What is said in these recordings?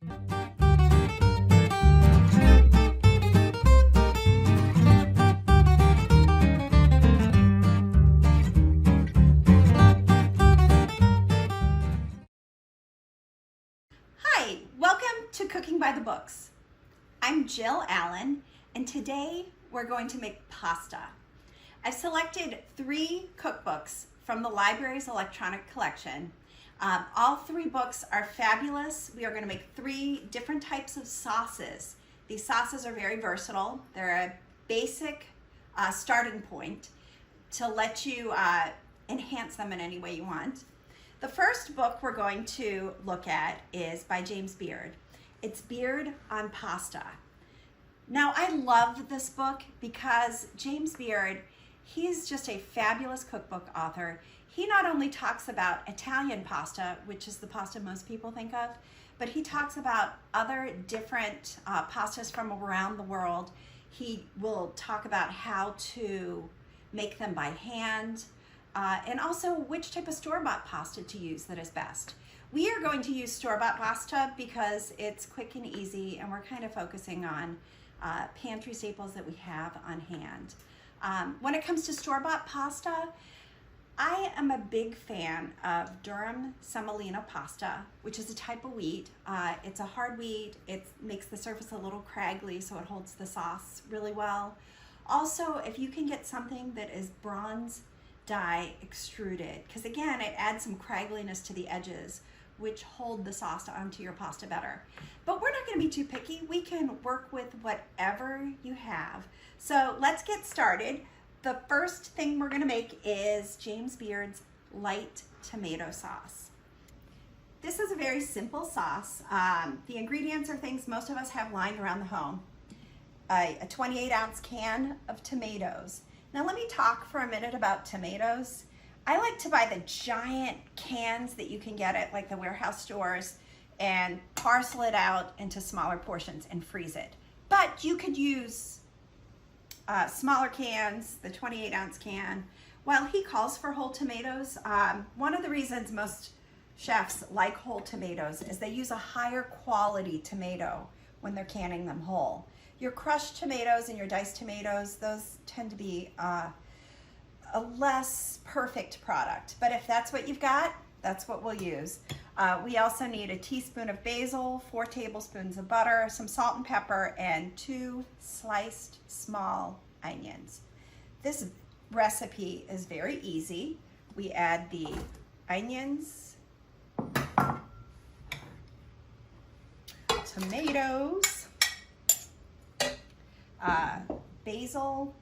Hi, welcome to Cooking by the Books. I'm Jill Allen, and today we're going to make pasta. I've selected 3 cookbooks from the library's electronic collection. All 3 books are fabulous. We are going to make 3 different types of sauces. These sauces are very versatile. They're a basic starting point to let you enhance them in any way you want. The first book we're going to look at is by James Beard. It's Beard on Pasta. Now, I love this book because James Beard, he's just a fabulous cookbook author. He not only talks about Italian pasta, which is the pasta most people think of, but he talks about other different pastas from around the world. He will talk about how to make them by hand, and also which type of store-bought pasta to use that is best. We are going to use store-bought pasta because it's quick and easy, and we're kind of focusing on pantry staples that we have on hand. When it comes to store-bought pasta, I am a big fan of durum semolina pasta, which is a type of wheat. It's a hard wheat. It makes the surface a little craggly, so it holds the sauce really well. Also, if you can get something that is bronze die extruded, because again, it adds some craggliness to the edges, which hold the sauce onto your pasta better. But we're not going to be too picky. We can work with whatever you have. So let's get started. The first thing we're going to make is James Beard's light tomato sauce. This is a very simple sauce. The ingredients are things most of us have lying around the home. A 28-ounce can of tomatoes. Now let me talk for a minute about tomatoes. I like to buy the giant cans that you can get at like the warehouse stores and parcel it out into smaller portions and freeze it. But you could use smaller cans, the 28-ounce can. While he calls for whole tomatoes, one of the reasons most chefs like whole tomatoes is they use a higher quality tomato when they're canning them whole. Your crushed tomatoes and your diced tomatoes, those tend to be a less perfect product. But if that's what you've got, that's what we'll use. We also need a teaspoon of basil, 4 tablespoons of butter, some salt and pepper, and 2 sliced small onions. This recipe is very easy. We add the onions, tomatoes, basil,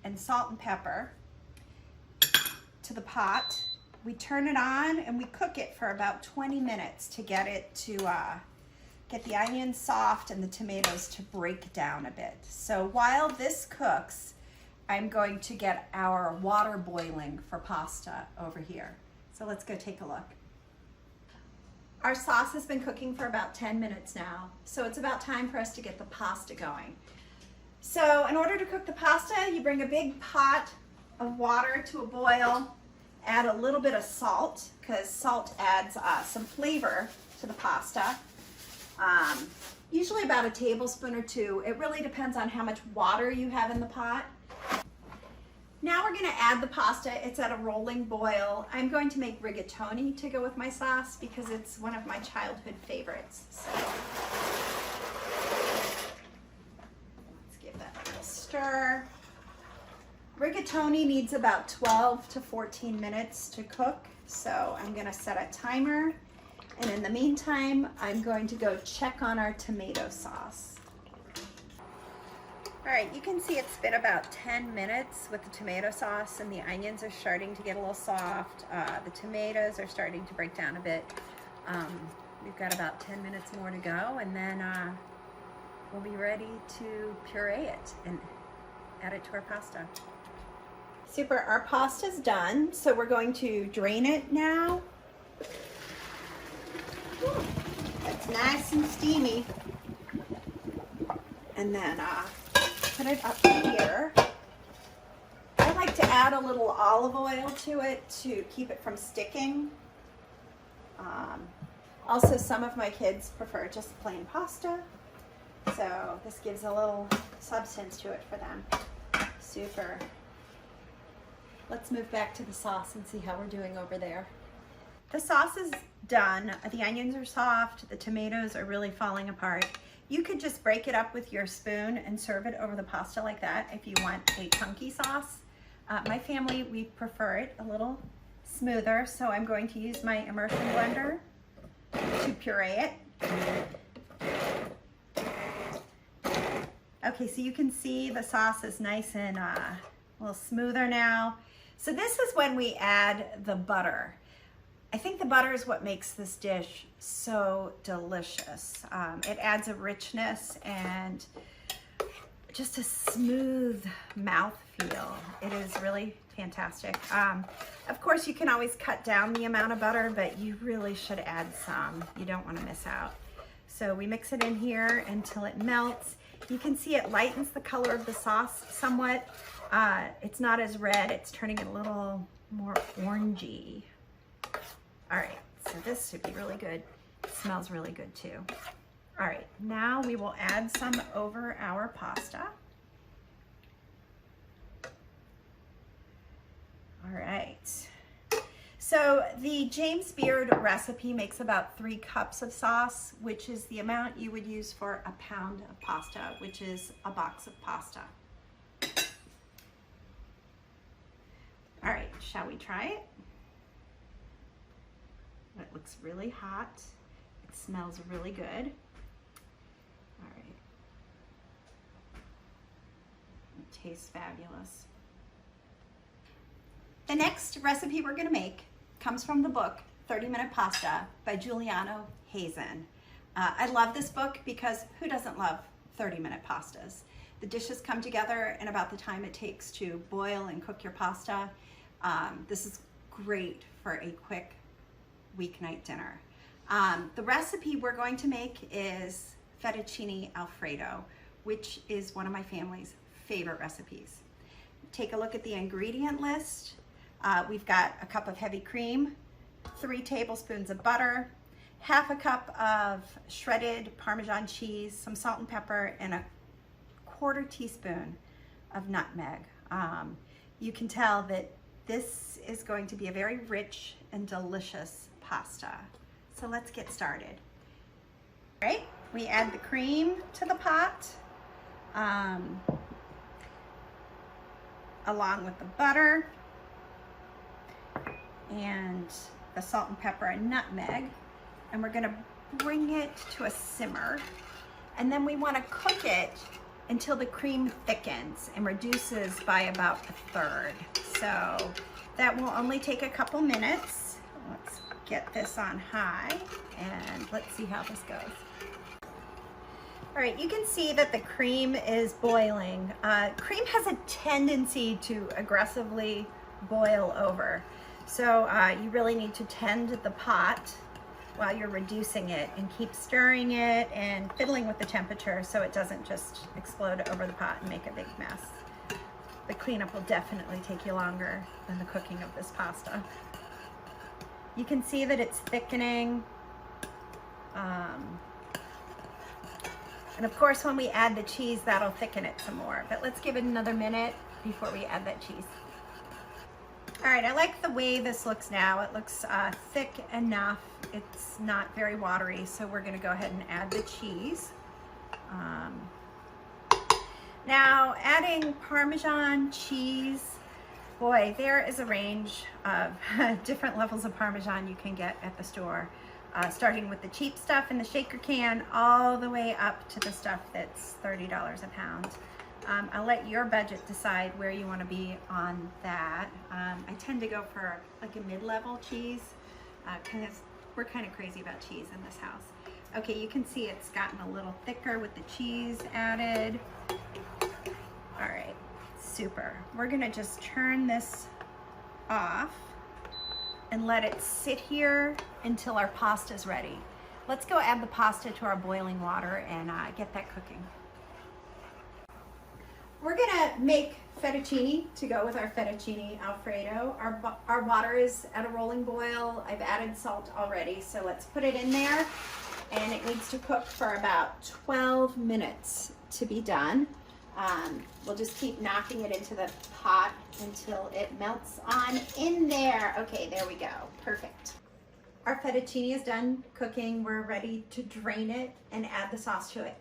and salt and pepper to the pot. We turn it on and we cook it for about 20 minutes to get it to get the onions soft and the tomatoes to break down a bit. So while this cooks, I'm going to get our water boiling for pasta over here. So let's go take a look. Our sauce has been cooking for about 10 minutes now, so it's about time for us to get the pasta going. So in order to cook the pasta, you bring a big pot of water to a boil, add a little bit of salt, because salt adds some flavor to the pasta. Usually about a tablespoon or 2. It really depends on how much water you have in the pot. Now we're going to add the pasta. It's at a rolling boil. I'm going to make rigatoni to go with my sauce because it's one of my childhood favorites. So let's give that a little stir. Rigatoni needs about 12 to 14 minutes to cook, so I'm going to set a timer, and in the meantime I'm going to go check on our tomato sauce. Alright, you can see it's been about 10 minutes with the tomato sauce, and the onions are starting to get a little soft. The tomatoes are starting to break down a bit. We've got about 10 minutes more to go, and then we'll be ready to puree it and add it to our pasta. Super, our pasta's done, so we're going to drain it now. It's nice and steamy. And then put it up here. I like to add a little olive oil to it to keep it from sticking. Also, some of my kids prefer just plain pasta, so this gives a little substance to it for them. Super. Let's move back to the sauce and see how we're doing over there. The sauce is done. The onions are soft. The tomatoes are really falling apart. You could just break it up with your spoon and serve it over the pasta like that if you want a chunky sauce. My family, we prefer it a little smoother, so I'm going to use my immersion blender to puree it. Okay, so you can see the sauce is nice and a little smoother now. So this is when we add the butter. I think the butter is what makes this dish so delicious. It adds a richness and just a smooth mouthfeel. It is really fantastic. Of course, you can always cut down the amount of butter, but you really should add some. You don't want to miss out. So we mix it in here until it melts. You can see it lightens the color of the sauce somewhat. It's not as red, it's turning a little more orangey. All right, so this should be really good. It smells really good too. All right, now we will add some over our pasta. All right. So the James Beard recipe makes about 3 cups of sauce, which is the amount you would use for a pound of pasta, which is a box of pasta. All right, shall we try it? It looks really hot. It smells really good. All right. It tastes fabulous. The next recipe we're gonna make comes from the book 30-Minute Pasta by Giuliano Hazen. I love this book because who doesn't love 30-minute pastas? The dishes come together in about the time it takes to boil and cook your pasta. This is great for a quick weeknight dinner. The recipe we're going to make is fettuccine alfredo, which is one of my family's favorite recipes. Take a look at the ingredient list. We've got a cup of heavy cream, 3 tablespoons of butter, half a cup of shredded Parmesan cheese, some salt and pepper, and a 1/4 teaspoon of nutmeg. You can tell that this is going to be a very rich and delicious pasta. So let's get started. All right, we add the cream to the pot, along with the butter and the salt and pepper and nutmeg, and we're gonna bring it to a simmer, and then we wanna cook it until the cream thickens and reduces by about 1/3. So that will only take a couple minutes. Let's get this on high and let's see how this goes. All right, you can see that the cream is boiling. Cream has a tendency to aggressively boil over. So you really need to tend the pot while you're reducing it and keep stirring it and fiddling with the temperature so it doesn't just explode over the pot and make a big mess. The cleanup will definitely take you longer than the cooking of this pasta. You can see that it's thickening. And of course, when we add the cheese, that'll thicken it some more. But let's give it another minute before we add that cheese. All right, I like the way this looks now. It looks thick enough. It's not very watery, so we're gonna go ahead and add the cheese. Now, adding Parmesan cheese, boy, there is a range of different levels of Parmesan you can get at the store. Starting with the cheap stuff in the shaker can, all the way up to the stuff that's $30 a pound. I'll let your budget decide where you want to be on that. I tend to go for like a mid-level cheese because we're kind of crazy about cheese in this house. Okay, you can see it's gotten a little thicker with the cheese added. All right, super. We're gonna just turn this off and let it sit here until our pasta is ready. Let's go add the pasta to our boiling water and get that cooking. We're gonna make fettuccine to go with our fettuccine Alfredo. Our water is at a rolling boil. I've added salt already, so let's put it in there. And it needs to cook for about 12 minutes to be done. We'll just keep knocking it into the pot until it melts on in there. Okay, there we go, perfect. Our fettuccine is done cooking. We're ready to drain it and add the sauce to it.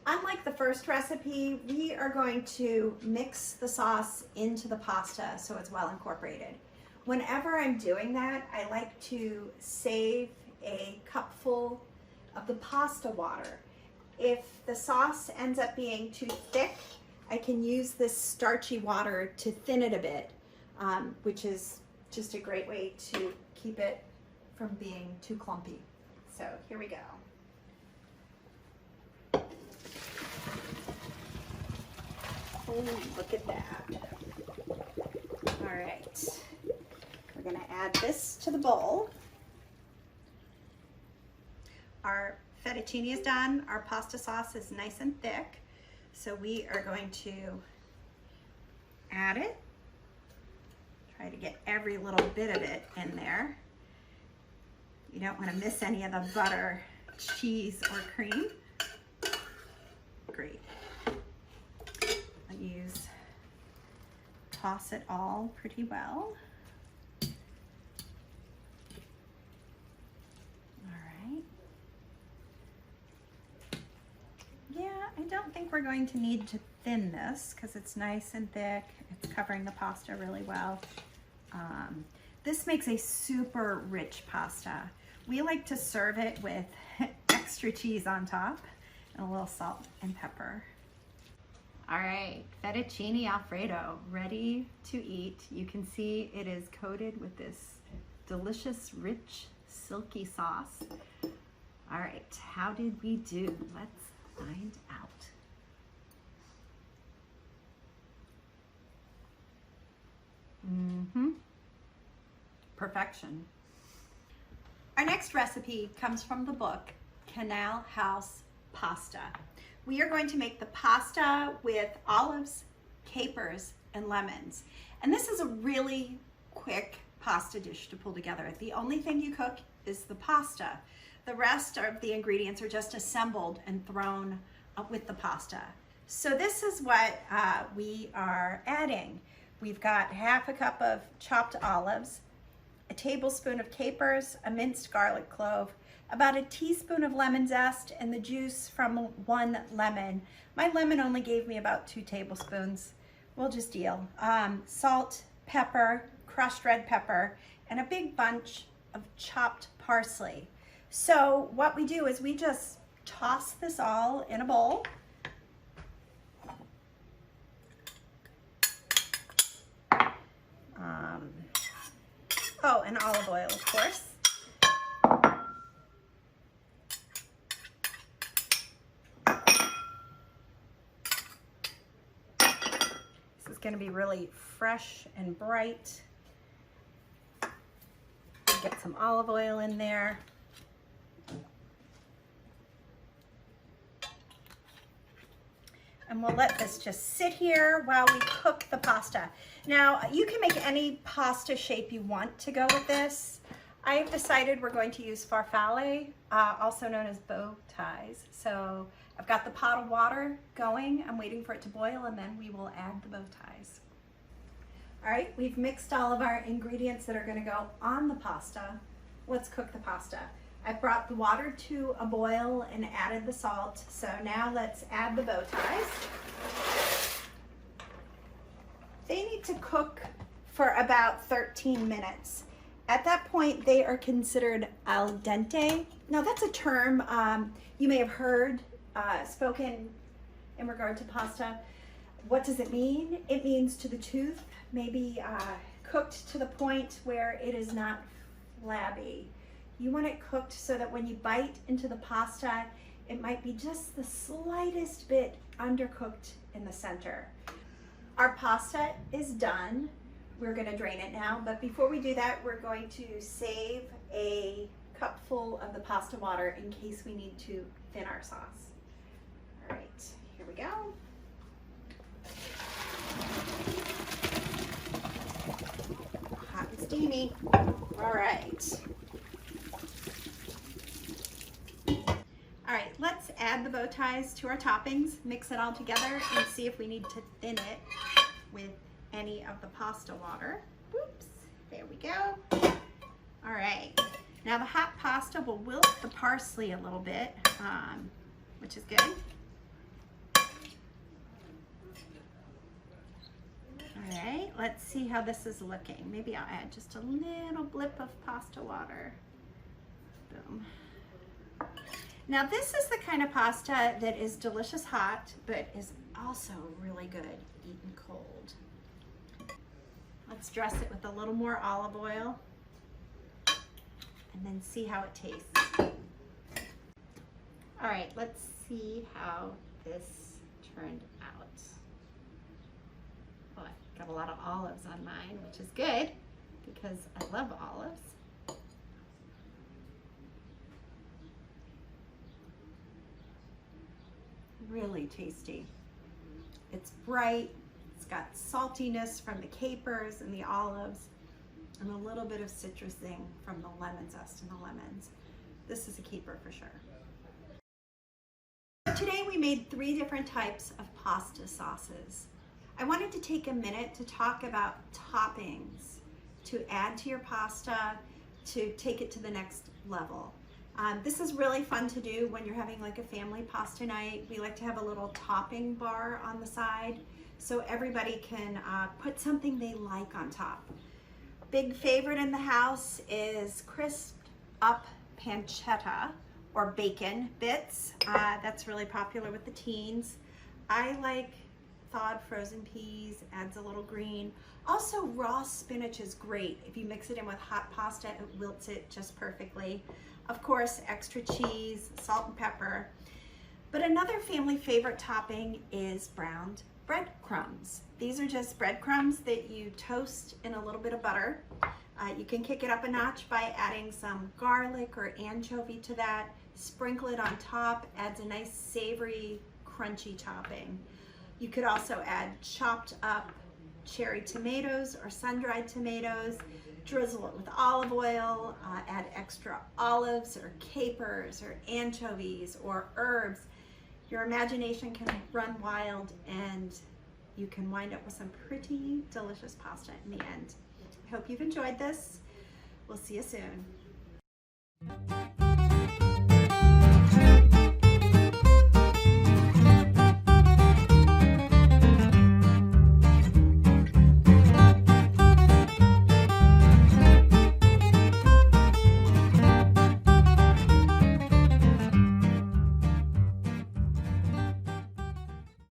Unlike the first recipe, we are going to mix the sauce into the pasta so it's well incorporated. Whenever I'm doing that, I like to save a cupful of the pasta water. If the sauce ends up being too thick, I can use this starchy water to thin it a bit, which is just a great way to keep it from being too clumpy. So here we go. Oh, look at that. All right, we're gonna add this to the bowl. Our fettuccine is done. Our pasta sauce is nice and thick. So we are going to add it. Try to get every little bit of it in there. You don't want to miss any of the butter, cheese, or cream. Great. Toss it all pretty well. Yeah, I don't think we're going to need to thin this because it's nice and thick. It's covering the pasta really well. This makes a super rich pasta. We like to serve it with extra cheese on top and a little salt and pepper. All right, fettuccine Alfredo, ready to eat. You can see it is coated with this delicious, rich, silky sauce. All right, how did we do? Let's find out. Perfection. Our next recipe comes from the book Canal House Pasta. We are going to make the pasta with olives, capers, and lemons. And this is a really quick pasta dish to pull together. The only thing you cook is the pasta. The rest of the ingredients are just assembled and thrown up with the pasta. So this is what we are adding. We've got half a cup of chopped olives, a tablespoon of capers, a minced garlic clove, about a teaspoon of lemon zest, and the juice from one lemon. My lemon only gave me about 2 tablespoons. We'll just deal. Salt, pepper, crushed red pepper, and a big bunch of chopped parsley. So what we do is we just toss this all in a bowl. Oh, and olive oil, of course. This is going to be really fresh and bright. Get some olive oil in there. And we'll let this just sit here while we cook the pasta. Now, you can make any pasta shape you want to go with this. I have decided we're going to use farfalle, also known as bow ties. So I've got the pot of water going. I'm waiting for it to boil, and then we will add the bow ties. All right, we've mixed all of our ingredients that are going to go on the pasta. Let's cook the pasta. I brought the water to a boil and added the salt. So now let's add the bow ties. They need to cook for about 13 minutes. At that point, they are considered al dente. Now that's a term you may have heard spoken in regard to pasta. What does it mean? It means to the tooth, maybe cooked to the point where it is not flabby. You want it cooked so that when you bite into the pasta, it might be just the slightest bit undercooked in the center. Our pasta is done. We're going to drain it now, but before we do that, we're going to save a cupful of the pasta water in case we need to thin our sauce. All right, here we go. ready. All right. All right, let's add the bow ties to our toppings, mix it all together, and see if we need to thin it with any of the pasta water. Whoops, there we go. All right, now the hot pasta will wilt the parsley a little bit, which is good. All right, let's see how this is looking. Maybe I'll add just a little blip of pasta water. Boom. Now this is the kind of pasta that is delicious hot, but is also really good eaten cold. Let's dress it with a little more olive oil and then see how it tastes. All right, let's see how this turned out. Oh, I got a lot of olives on mine, which is good because I love olives. Really tasty. It's bright, it's got saltiness from the capers and the olives, and a little bit of citrusing from the lemon zest and the lemons. This is a keeper for sure. Today we made 3 different types of pasta sauces. I wanted to take a minute to talk about toppings to add to your pasta to take it to the next level. This is really fun to do when you're having like a family pasta night. We like to have a little topping bar on the side so everybody can put something they like on top. Big favorite in the house is crisped up pancetta or bacon bits. That's really popular with the teens. I like thawed frozen peas, adds a little green. Also, raw spinach is great. If you mix it in with hot pasta, it wilts it just perfectly. Of course, extra cheese, salt and pepper. But another family favorite topping is browned breadcrumbs. These are just breadcrumbs that you toast in a little bit of butter. You can kick it up a notch by adding some garlic or anchovy to that. Sprinkle it on top, adds a nice savory, crunchy topping. You could also add chopped up cherry tomatoes or sun-dried tomatoes, drizzle it with olive oil, add extra olives or capers or anchovies or herbs. Your imagination can run wild and you can wind up with some pretty delicious pasta in the end. I hope you've enjoyed this. We'll see you soon.